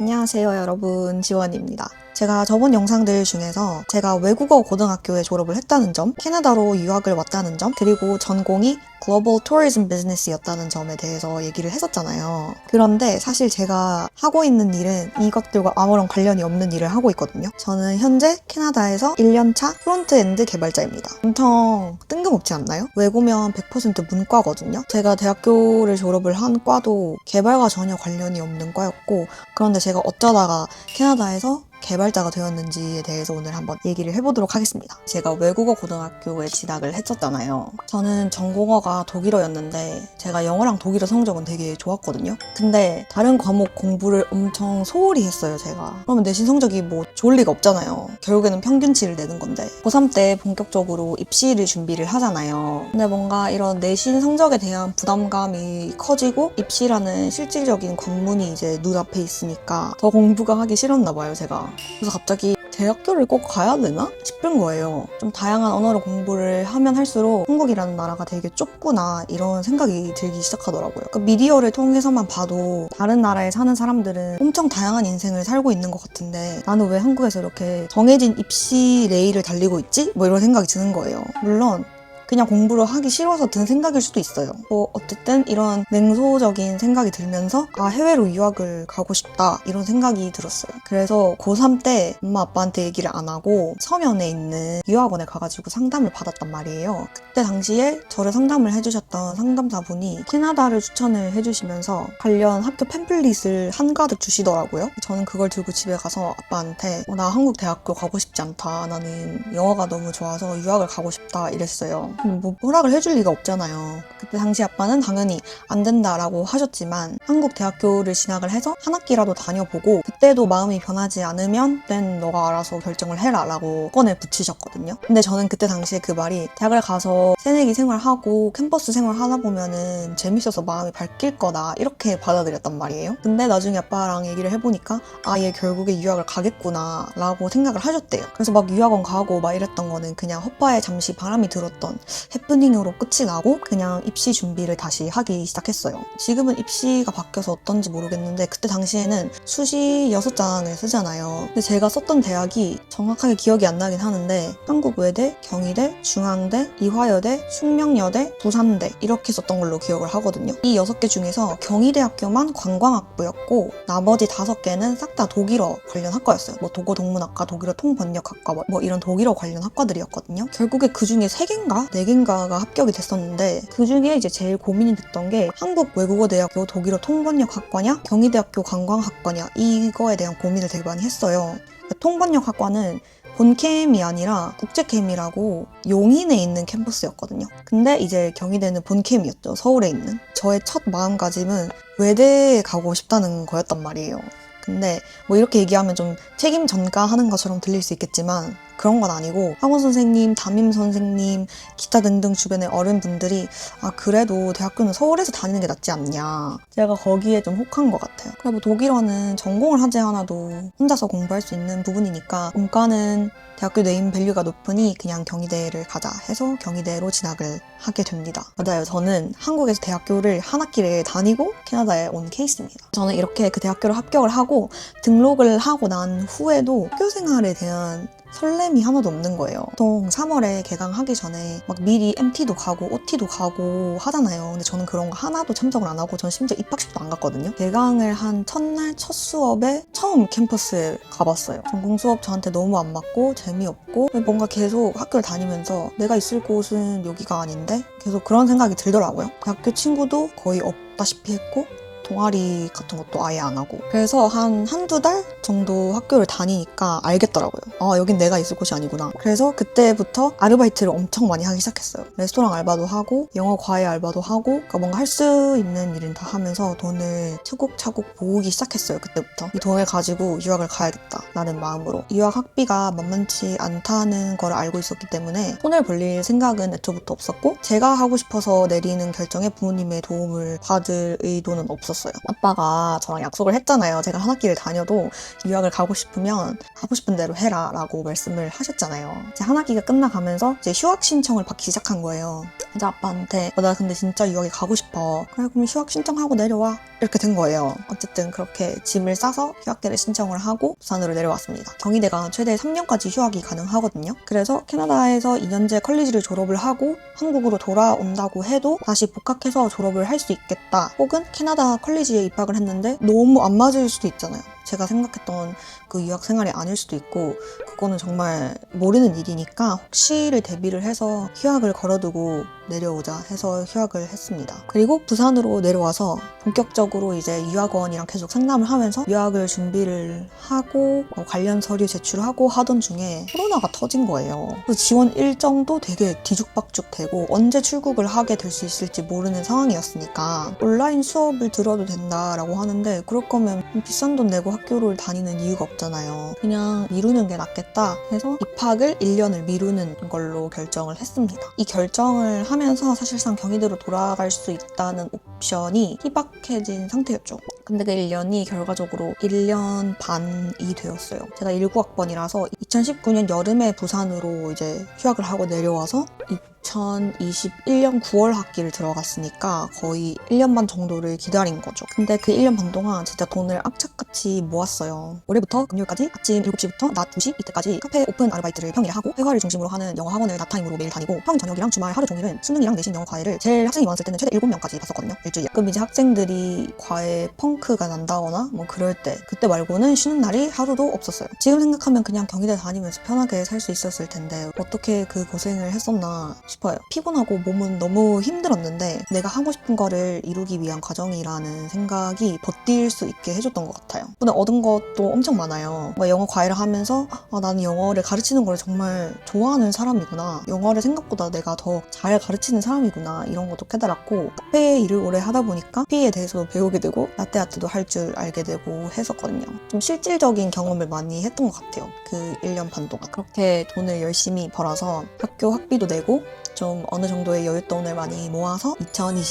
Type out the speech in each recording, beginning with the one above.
안녕하세요 여러분, 지원입니다. 제가 저번 영상들 중에서 제가 외국어 고등학교에 졸업을 했다는 점, 캐나다로 유학을 왔다는 점, 그리고 전공이 글로벌 투어리즘 비즈니스였다는 점에 대해서 얘기를 했었잖아요. 그런데 사실 제가 하고 있는 일은 이것들과 아무런 관련이 없는 일을 하고 있거든요. 저는 현재 캐나다에서 1년차 프론트엔드 개발자입니다. 엄청 뜬금없지 않나요? 외고면 100% 문과거든요. 제가 대학교를 졸업을 한 과도 개발과 전혀 관련이 없는 과였고, 그런데 제가 어쩌다가 캐나다에서 개발자가 되었는지에 대해서 오늘 한번 얘기를 해보도록 하겠습니다. 제가 외국어 고등학교에 진학을 했었잖아요. 저는 전공어가 독일어였는데 제가 영어랑 독일어 성적은 되게 좋았거든요. 근데 다른 과목 공부를 엄청 소홀히 했어요, 제가. 그러면 내신 성적이 뭐 좋을 리가 없잖아요. 결국에는 평균치를 내는 건데. 고3 때 본격적으로 입시를 준비를 하잖아요. 근데 뭔가 이런 내신 성적에 대한 부담감이 커지고 입시라는 실질적인 관문이 이제 눈앞에 있으니까 더 공부가 하기 싫었나 봐요, 제가. 그래서 갑자기 대학교를 꼭 가야 되나 싶은 거예요. 좀 다양한 언어를 공부를 하면 할수록 한국이라는 나라가 되게 좁구나 이런 생각이 들기 시작하더라고요. 그러니까 미디어를 통해서만 봐도 다른 나라에 사는 사람들은 엄청 다양한 인생을 살고 있는 것 같은데 나는 왜 한국에서 이렇게 정해진 입시 레일을 달리고 있지? 뭐 이런 생각이 드는 거예요. 물론 그냥 공부를 하기 싫어서 든 생각일 수도 있어요. 어쨌든 이런 냉소적인 생각이 들면서 해외로 유학을 가고 싶다 이런 생각이 들었어요. 그래서 고3 때 엄마 아빠한테 얘기를 안 하고 서면에 있는 유학원에 가가지고 상담을 받았단 말이에요. 그때 당시에 저를 상담을 해주셨던 상담사분이 캐나다를 추천을 해주시면서 관련 학교 팸플릿을 한가득 주시더라고요. 저는 그걸 들고 집에 가서 아빠한테 나 한국 대학교 가고 싶지 않다. 나는 영어가 너무 좋아서 유학을 가고 싶다 이랬어요. 뭐 허락을 해줄 리가 없잖아요. 그때 당시 아빠는 당연히 안 된다라고 하셨지만 한국 대학교를 진학을 해서 한 학기라도 다녀보고 그때도 마음이 변하지 않으면 땐 너가 알아서 결정을 해라 라고 건을 붙이셨거든요. 근데 저는 그때 당시에 그 말이 대학을 가서 새내기 생활하고 캠퍼스 생활하다 보면은 재밌어서 마음이 바뀔 거다 이렇게 받아들였단 말이에요. 근데 나중에 아빠랑 얘기를 해보니까 얘 결국에 유학을 가겠구나 라고 생각을 하셨대요. 그래서 막 유학원 가고 막 이랬던 거는 그냥 헛바에 잠시 바람이 들었던 해프닝으로 끝이 나고 그냥 입시 준비를 다시 하기 시작했어요. 지금은 입시가 바뀌어서 어떤지 모르겠는데 그때 당시에는 수시 6장을 쓰잖아요. 근데 제가 썼던 대학이 정확하게 기억이 안 나긴 하는데 한국외대, 경희대, 중앙대, 이화여대, 숙명여대, 부산대 이렇게 썼던 걸로 기억을 하거든요. 이 6개 중에서 경희대학교만 관광학부였고 나머지 5개는 싹 다 독일어 관련 학과였어요. 뭐 도고동문학과, 독일어 통번역학과 뭐 이런 독일어 관련 학과들이었거든요. 결국에 그 중에 3개인가? 4개인가가 합격이 됐었는데 그 중에 이제 제일 고민이 됐던 게 한국외국어대학교 독일어 통번역학과냐 경희대학교 관광학과냐 이거에 대한 고민을 되게 많이 했어요. 통번역학과는 본캠이 아니라 국제캠이라고 용인에 있는 캠퍼스였거든요. 근데 이제 경희대는 본캠이었죠. 서울에 있는. 저의 첫 마음가짐은 외대에 가고 싶다는 거였단 말이에요. 근데 뭐 이렇게 얘기하면 좀 책임 전가하는 것처럼 들릴 수 있겠지만 그런 건 아니고 학원 선생님, 담임 선생님, 기타 등등 주변의 어른분들이 그래도 대학교는 서울에서 다니는 게 낫지 않냐. 제가 거기에 좀 혹한 것 같아요. 그리고 뭐 독일어는 전공을 하지 않아도 혼자서 공부할 수 있는 부분이니까 문과는 대학교 네임 밸류가 높으니 그냥 경희대를 가자 해서 경희대로 진학을 하게 됩니다. 맞아요. 저는 한국에서 대학교를 한 학기를 다니고 캐나다에 온 케이스입니다. 저는 이렇게 그 대학교를 합격을 하고 등록을 하고 난 후에도 학교 생활에 대한 설렘이 하나도 없는 거예요. 보통 3월에 개강하기 전에 막 미리 MT도 가고 OT도 가고 하잖아요. 근데 저는 그런 거 하나도 참석을 안 하고 전 심지어 입학식도 안 갔거든요. 개강을 한 첫날 첫 수업에 처음 캠퍼스에 가봤어요. 전공 수업 저한테 너무 안 맞고 재미없고 뭔가 계속 학교를 다니면서 내가 있을 곳은 여기가 아닌데 계속 그런 생각이 들더라고요. 대학교 친구도 거의 없다시피 했고 동아리 같은 것도 아예 안 하고 그래서 한두 달 정도 학교를 다니니까 알겠더라고요. 여긴 내가 있을 곳이 아니구나. 그래서 그때부터 아르바이트를 엄청 많이 하기 시작했어요. 레스토랑 알바도 하고 영어 과외 알바도 하고 그러니까 뭔가 할 수 있는 일은 다 하면서 돈을 차곡차곡 모으기 시작했어요. 그때부터 이 돈을 가지고 유학을 가야겠다 라는 마음으로. 유학 학비가 만만치 않다는 걸 알고 있었기 때문에 손을 벌릴 생각은 애초부터 없었고 제가 하고 싶어서 내리는 결정에 부모님의 도움을 받을 의도는 없었어요. 없었어요. 아빠가 저랑 약속을 했잖아요. 제가 한 학기를 다녀도 유학을 가고 싶으면 하고 싶은 대로 해라 라고 말씀을 하셨잖아요. 이제 한 학기가 끝나가면서 이제 휴학 신청을 받기 시작한 거예요. 이제 아빠한테 나 근데 진짜 유학에 가고 싶어. 그래 그럼 휴학 신청하고 내려와. 이렇게 된 거예요. 어쨌든 그렇게 짐을 싸서 휴학계를 신청을 하고 부산으로 내려왔습니다. 경희대가 최대 3년까지 휴학이 가능하거든요. 그래서 캐나다에서 2년제 컬리지를 졸업을 하고 한국으로 돌아온다고 해도 다시 복학해서 졸업을 할 수 있겠다. 혹은 캐나다 컬리지에 입학을 했는데 너무 안 맞을 수도 있잖아요. 제가 생각했던 그 유학 생활이 아닐 수도 있고 그거는 정말 모르는 일이니까 혹시를 대비를 해서 휴학을 걸어두고 내려오자 해서 휴학을 했습니다. 그리고 부산으로 내려와서 본격적으로 이제 유학원이랑 계속 상담을 하면서 유학을 준비를 하고 관련 서류 제출하고 하던 중에 코로나가 터진 거예요. 그래서 지원 일정도 되게 뒤죽박죽 되고 언제 출국을 하게 될 수 있을지 모르는 상황이었으니까 온라인 수업을 들어도 된다라고 하는데 그럴 거면 비싼 돈 내고 학교를 다니는 이유가 없잖아요. 그냥 미루는 게 낫겠다 해서 입학을 1년을 미루는 걸로 결정을 했습니다. 이 결정을 하면서 사실상 경희대로 돌아갈 수 있다는 옵션이 희박해진 상태였죠. 근데 그 1년이 결과적으로 1년 반이 되었어요. 제가 19학번이라서 2019년 여름에 부산으로 이제 휴학을 하고 내려와서 2021년 9월 학기를 들어갔으니까 거의 1년 반 정도를 기다린 거죠. 근데 그 1년 반 동안 진짜 돈을 악착같이 모았어요. 올해부터 금요일까지 아침 7시부터 낮 2시 이때까지 카페 오픈 아르바이트를 평일에 하고 회화를 중심으로 하는 영어 학원을 낮타임으로 매일 다니고 평일 저녁이랑 주말 하루 종일은 수능이랑 내신 영어 과외를 제일 학생이 많았을 때는 최대 7명까지 봤었거든요. 일주일에. 그럼 이제 학생들이 과외 펑크가 난다거나 뭐 그럴 때 그때 말고는 쉬는 날이 하루도 없었어요. 지금 생각하면 그냥 경희대 다니면서 편하게 살 수 있었을 텐데 어떻게 그 고생을 했었나 싶어요. 피곤하고 몸은 너무 힘들었는데 내가 하고 싶은 거를 이루기 위한 과정이라는 생각이 버틸 수 있게 해줬던 것 같아요. 근데 얻은 것도 엄청 많아요. 영어 과외를 하면서 나는 영어를 가르치는 걸 정말 좋아하는 사람이구나. 영어를 생각보다 내가 더 잘 가르치는 사람이구나. 이런 것도 깨달았고 카페 일을 오래 하다 보니까 커피에 대해서도 배우게 되고 라떼아트도 할 줄 알게 되고 했었거든요. 좀 실질적인 경험을 많이 했던 것 같아요. 그 1년 반 동안. 그렇게 돈을 열심히 벌어서 학교 학비도 내고 좀 어느 정도의 여윳돈을 많이 모아서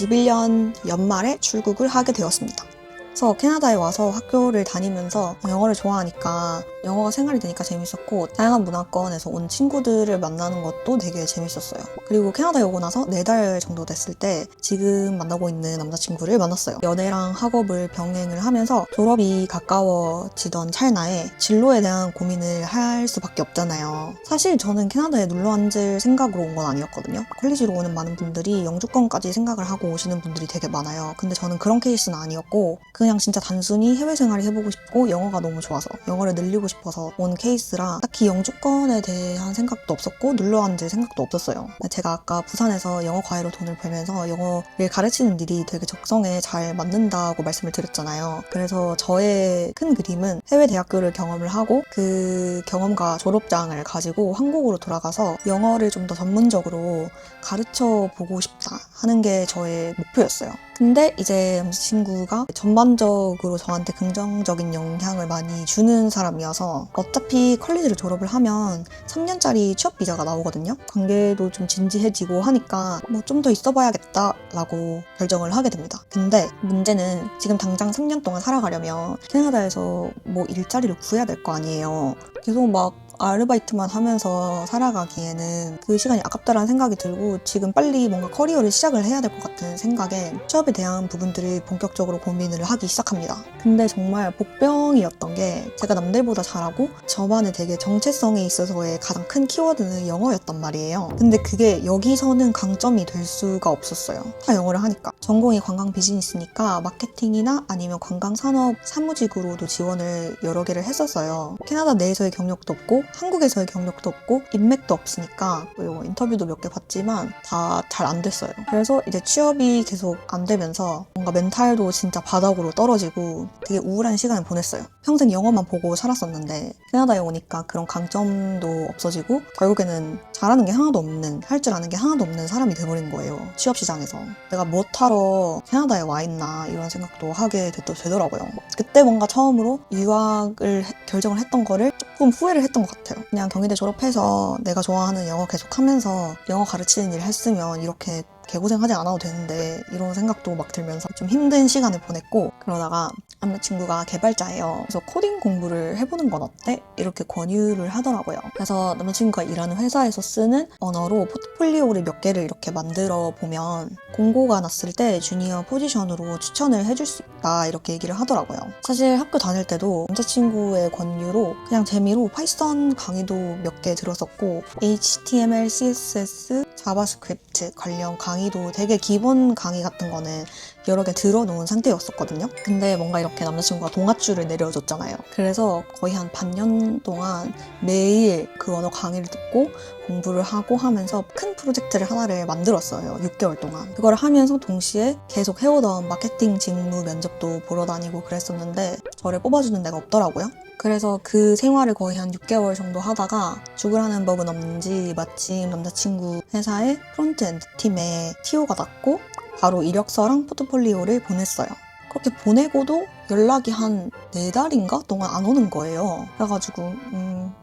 2021년 연말에 출국을 하게 되었습니다. 그래서 캐나다에 와서 학교를 다니면서 영어를 좋아하니까 영어가 생활이 되니까 재밌었고 다양한 문화권에서 온 친구들을 만나는 것도 되게 재밌었어요. 그리고 캐나다에 오고 나서 4달 정도 됐을 때 지금 만나고 있는 남자친구를 만났어요. 연애랑 학업을 병행을 하면서 졸업이 가까워지던 찰나에 진로에 대한 고민을 할 수밖에 없잖아요. 사실 저는 캐나다에 눌러 앉을 생각으로 온 건 아니었거든요. 컬리지로 오는 많은 분들이 영주권까지 생각을 하고 오시는 분들이 되게 많아요. 근데 저는 그런 케이스는 아니었고 그냥 진짜 단순히 해외 생활이 해보고 싶고 영어가 너무 좋아서 영어를 늘리고 싶어서 온 케이스라 딱히 영주권에 대한 생각도 없었고 눌러앉을 생각도 없었어요. 제가 아까 부산에서 영어 과외로 돈을 벌면서 영어를 가르치는 일이 되게 적성에 잘 맞는다고 말씀을 드렸잖아요. 그래서 저의 큰 그림은 해외 대학교를 경험을 하고 그 경험과 졸업장을 가지고 한국으로 돌아가서 영어를 좀 더 전문적으로 가르쳐 보고 싶다 하는 게 저의 목표였어요. 근데 이제 남자친구가 전반적으로 저한테 긍정적인 영향을 많이 주는 사람이어서 어차피 컬리지를 졸업을 하면 3년짜리 취업 비자가 나오거든요. 관계도 좀 진지해지고 하니까 뭐 좀 더 있어봐야겠다라고 결정을 하게 됩니다. 근데 문제는 지금 당장 3년 동안 살아가려면 캐나다에서 뭐 일자리를 구해야 될 거 아니에요. 계속 막 아르바이트만 하면서 살아가기에는 그 시간이 아깝다라는 생각이 들고 지금 빨리 뭔가 커리어를 시작을 해야 될 것 같은 생각에 취업에 대한 부분들을 본격적으로 고민을 하기 시작합니다. 근데 정말 복병이었던 게 제가 남들보다 잘하고 저만의 되게 정체성에 있어서의 가장 큰 키워드는 영어였단 말이에요. 근데 그게 여기서는 강점이 될 수가 없었어요. 다 영어를 하니까. 전공이 관광 비즈니스니까 마케팅이나 아니면 관광 산업 사무직으로도 지원을 여러 개를 했었어요. 캐나다 내에서의 경력도 없고 한국에서의 경력도 없고 인맥도 없으니까 뭐 인터뷰도 몇 개 봤지만 다 잘 안 됐어요. 그래서 이제 취업이 계속 안 되면서 뭔가 멘탈도 진짜 바닥으로 떨어지고 되게 우울한 시간을 보냈어요. 평생 영어만 보고 살았었는데 캐나다에 오니까 그런 강점도 없어지고 결국에는 잘하는 게 하나도 없는, 할 줄 아는 게 하나도 없는 사람이 돼버린 거예요. 취업 시장에서. 내가 뭐하러 캐나다에 와 있나 이런 생각도 하게 되더라고요. 그때 뭔가 처음으로 유학을 결정을 했던 거를 조금 후회를 했던 것 같아요. 그냥 경희대 졸업해서 내가 좋아하는 영어 계속 하면서 영어 가르치는 일 했으면 이렇게 개고생하지 않아도 되는데 이런 생각도 막 들면서 좀 힘든 시간을 보냈고, 그러다가 남자친구가 개발자예요. 그래서 코딩 공부를 해보는 건 어때? 이렇게 권유를 하더라고요. 그래서 남자친구가 일하는 회사에서 쓰는 언어로 포트폴리오를 몇 개를 이렇게 만들어 보면 공고가 났을 때 주니어 포지션으로 추천을 해줄 수 있다, 이렇게 얘기를 하더라고요. 사실 학교 다닐 때도 남자친구의 권유로 그냥 재미로 파이썬 강의도 몇 개 들었었고, HTML, CSS, 자바스크립트 관련 강의도 되게 기본 강의 같은 거는 여러 개 들어놓은 상태였었거든요. 근데 뭔가 이렇게 남자친구가 동아줄을 내려줬잖아요. 그래서 거의 한 반년 동안 매일 그 언어 강의를 듣고 공부를 하고 하면서 큰 프로젝트를 하나를 만들었어요. 6개월 동안. 그걸 하면서 동시에 계속 해오던 마케팅 직무 면접도 보러 다니고 그랬었는데 저를 뽑아주는 데가 없더라고요. 그래서 그 생활을 거의 한 6개월 정도 하다가 죽으라는 법은 없는지 마침 남자친구 회사의 프론트엔드 팀에 TO가 났고 바로 이력서랑 포트폴리오를 보냈어요. 그렇게 보내고도 연락이 한 4달인가 동안 안 오는 거예요. 그래가지고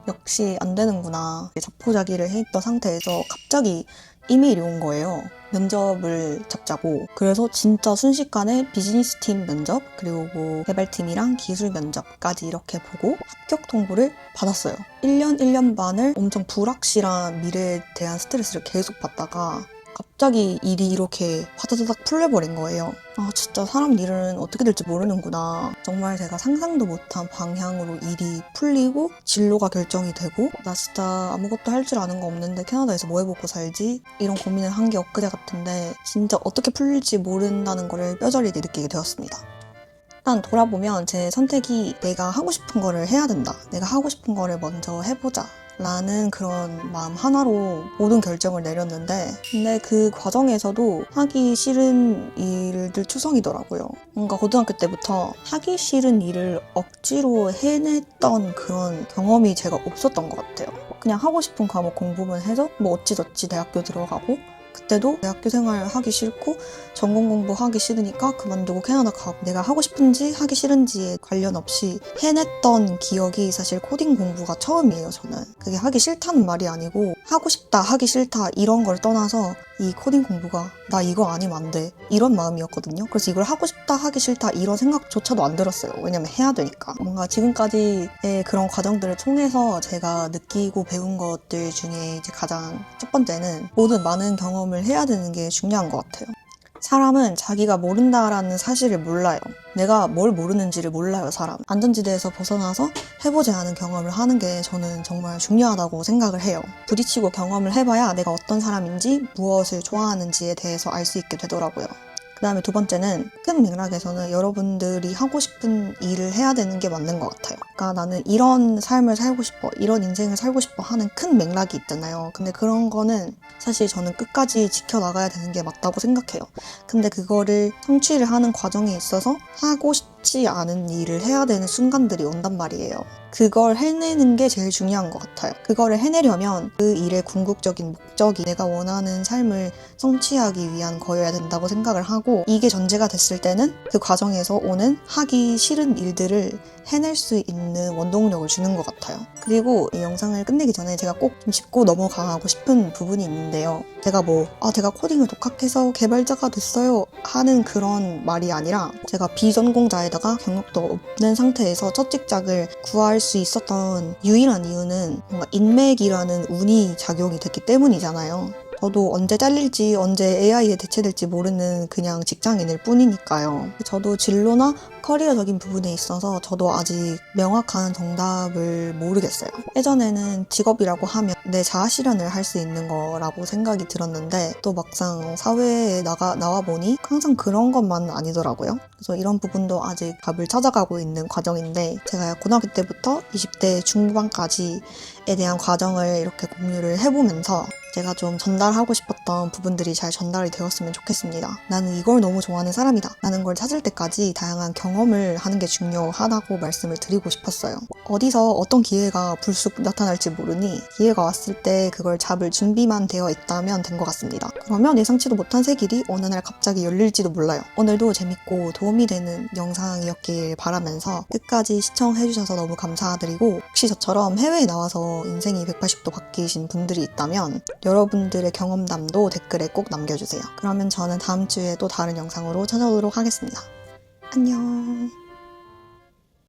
역시 안 되는구나. 자포자기를 해있던 상태에서 갑자기 이메일이 온 거예요. 면접을 잡자고. 그래서 진짜 순식간에 비즈니스 팀 면접, 그리고 개발팀이랑 기술 면접까지 이렇게 보고 합격 통보를 받았어요. 1년, 1년 반을 엄청 불확실한 미래에 대한 스트레스를 계속 받다가 갑자기 일이 이렇게 화다다닥 풀려버린 거예요. 아, 진짜 사람 일은 어떻게 될지 모르는구나. 정말 제가 상상도 못한 방향으로 일이 풀리고 진로가 결정이 되고, 나 진짜 아무것도 할 줄 아는 거 없는데 캐나다에서 뭐 해먹고 살지? 이런 고민을 한 게 엊그제 같은데 진짜 어떻게 풀릴지 모른다는 거를 뼈저리게 느끼게 되었습니다. 일단 돌아보면 제 선택이 내가 하고 싶은 거를 해야 된다. 내가 하고 싶은 거를 먼저 해보자. 라는 그런 마음 하나로 모든 결정을 내렸는데, 근데 그 과정에서도 하기 싫은 일들 투성이더라고요. 뭔가 고등학교 때부터 하기 싫은 일을 억지로 해냈던 그런 경험이 제가 없었던 것 같아요. 그냥 하고 싶은 과목 공부만 해서 뭐 어찌저찌 대학교 들어가고, 그때도 대학교 생활 하기 싫고 전공 공부하기 싫으니까 그만두고 캐나다 가고, 내가 하고 싶은지 하기 싫은지에 관련 없이 해냈던 기억이 사실 코딩 공부가 처음이에요. 저는 그게 하기 싫다는 말이 아니고 하고 싶다 하기 싫다 이런 걸 떠나서 이 코딩 공부가 나 이거 아니면 안 돼 이런 마음이었거든요. 그래서 이걸 하고 싶다 하기 싫다 이런 생각조차도 안 들었어요. 왜냐면 해야 되니까. 뭔가 지금까지의 그런 과정들을 통해서 제가 느끼고 배운 것들 중에 이제 가장 첫 번째는 모든 많은 경험을 해야 되는 게 중요한 것 같아요. 사람은 자기가 모른다라는 사실을 몰라요. 내가 뭘 모르는지를 몰라요, 사람. 안전지대에서 벗어나서 해보지 않은 경험을 하는 게 저는 정말 중요하다고 생각을 해요. 부딪히고 경험을 해봐야 내가 어떤 사람인지 무엇을 좋아하는지에 대해서 알 수 있게 되더라고요. 그 다음에 두 번째는 큰 맥락에서는 여러분들이 하고 싶은 일을 해야 되는 게 맞는 것 같아요. 그러니까 나는 이런 삶을 살고 싶어, 이런 인생을 살고 싶어 하는 큰 맥락이 있잖아요. 근데 그런 거는 사실 저는 끝까지 지켜나가야 되는 게 맞다고 생각해요. 근데 그거를 성취를 하는 과정에 있어서 하고 싶지 않은 일을 해야 되는 순간들이 온단 말이에요. 그걸 해내는 게 제일 중요한 것 같아요. 그거를 해내려면 그 일의 궁극적인 목적이 내가 원하는 삶을 성취하기 위한 거여야 된다고 생각을 하고, 이게 전제가 됐을 때는 그 과정에서 오는 하기 싫은 일들을 해낼 수 있는 원동력을 주는 것 같아요. 그리고 이 영상을 끝내기 전에 제가 꼭 좀 짚고 넘어가고 싶은 부분이 있는데요. 제가 제가 코딩을 독학해서 개발자가 됐어요 하는 그런 말이 아니라, 제가 비전공자에다가 경력도 없는 상태에서 첫 직장을 구할 수 있었던 유일한 이유는 뭔가 인맥이라는 운이 작용이 됐기 때문이잖아요. 저도 언제 잘릴지 언제 AI에 대체될지 모르는 그냥 직장인일 뿐이니까요. 저도 진로나 커리어적인 부분에 있어서 저도 아직 명확한 정답을 모르겠어요. 예전에는 직업이라고 하면 내 자아 실현을 할 수 있는 거라고 생각이 들었는데, 또 막상 사회에 나와 보니 항상 그런 것만은 아니더라고요. 그래서 이런 부분도 아직 답을 찾아가고 있는 과정인데, 제가 고등학교 때부터 20대 중반까지에 대한 과정을 이렇게 공유를 해보면서 제가 좀 전달하고 싶었던 부분들이 잘 전달이 되었으면 좋겠습니다. 나는 이걸 너무 좋아하는 사람이다 라는 걸 찾을 때까지 다양한 경험 경험을 하는 게 중요하다고 말씀을 드리고 싶었어요. 어디서 어떤 기회가 불쑥 나타날지 모르니 기회가 왔을 때 그걸 잡을 준비만 되어 있다면 된 것 같습니다. 그러면 예상치도 못한 새 길이 어느 날 갑자기 열릴지도 몰라요. 오늘도 재밌고 도움이 되는 영상이었길 바라면서 끝까지 시청해주셔서 너무 감사드리고, 혹시 저처럼 해외에 나와서 인생이 180도 바뀌신 분들이 있다면 여러분들의 경험담도 댓글에 꼭 남겨주세요. 그러면 저는 다음 주에 또 다른 영상으로 찾아오도록 하겠습니다. 안녕.